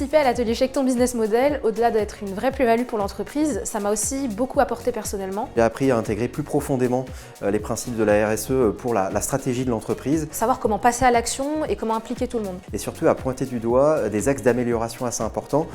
Participer à l'atelier Check ton business model, au-delà d'être une vraie plus-value pour l'entreprise, ça m'a aussi beaucoup apporté personnellement. J'ai appris à intégrer plus profondément les principes de la RSE pour la stratégie de l'entreprise. Savoir comment passer à l'action et comment impliquer tout le monde. Et surtout à pointer du doigt des axes d'amélioration assez importants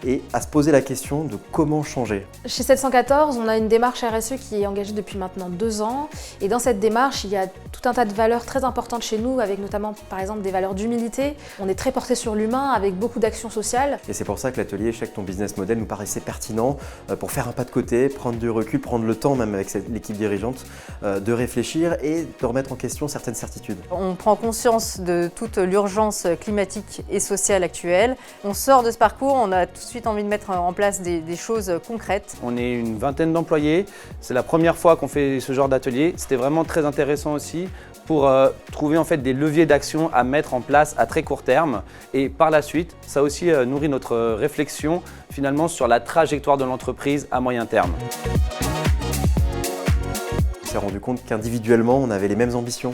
et à se poser la question de comment changer. Chez 714, on a une démarche RSE qui est engagée depuis maintenant 2 ans. Et dans cette démarche, il y a tout un tas de valeurs très importantes chez nous, avec notamment par exemple des valeurs d'humilité. On est très porté sur l'humain, avec beaucoup d'actions sociales. Et c'est pour ça que l'atelier Check ton business model nous paraissait pertinent pour faire un pas de côté, prendre du recul, prendre le temps même avec l'équipe dirigeante de réfléchir et de remettre en question certaines certitudes. On prend conscience de toute l'urgence climatique et sociale actuelle. On sort de ce parcours, on a tout de suite envie de mettre en place des choses concrètes. On est une vingtaine d'employés, c'est la première fois qu'on fait ce genre d'atelier. C'était vraiment très intéressant aussi pour trouver en fait des leviers d'action à mettre en place à très court terme. Et par la suite, ça a aussi nourri notre réflexion finalement sur la trajectoire de l'entreprise à moyen terme. On s'est rendu compte qu'individuellement, on avait les mêmes ambitions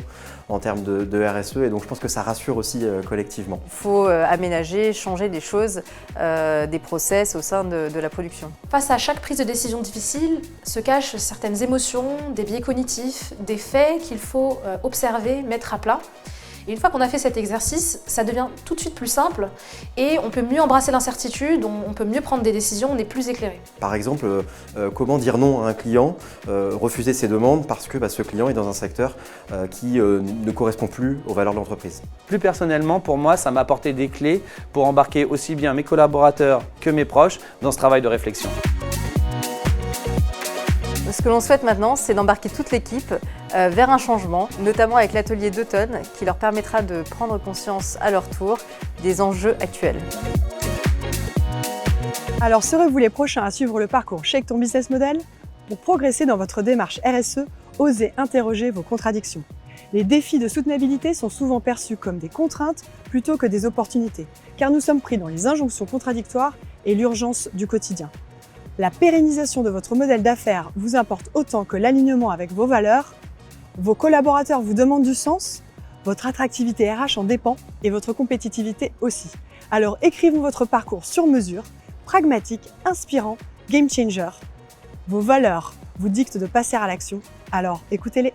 en termes de RSE et donc je pense que ça rassure aussi collectivement. Il faut aménager, changer des choses, des process au sein de la production. Face à chaque prise de décision difficile se cachent certaines émotions, des biais cognitifs, des faits qu'il faut observer, mettre à plat. Et une fois qu'on a fait cet exercice, ça devient tout de suite plus simple et on peut mieux embrasser l'incertitude, on peut mieux prendre des décisions, on est plus éclairé. Par exemple, comment dire non à un client, refuser ses demandes parce que ce client est dans un secteur qui ne correspond plus aux valeurs de l'entreprise. Plus personnellement, pour moi, ça m'a apporté des clés pour embarquer aussi bien mes collaborateurs que mes proches dans ce travail de réflexion. Ce que l'on souhaite maintenant, c'est d'embarquer toute l'équipe vers un changement, notamment avec l'atelier d'automne qui leur permettra de prendre conscience à leur tour des enjeux actuels. Alors serez-vous les prochains à suivre le parcours Check ton business model? Pour progresser dans votre démarche RSE, osez interroger vos contradictions. Les défis de soutenabilité sont souvent perçus comme des contraintes plutôt que des opportunités, car nous sommes pris dans les injonctions contradictoires et l'urgence du quotidien. La pérennisation de votre modèle d'affaires vous importe autant que l'alignement avec vos valeurs. Vos collaborateurs vous demandent du sens, votre attractivité RH en dépend et votre compétitivité aussi. Alors écrivons votre parcours sur mesure, pragmatique, inspirant, game changer. Vos valeurs vous dictent de passer à l'action, alors écoutez-les.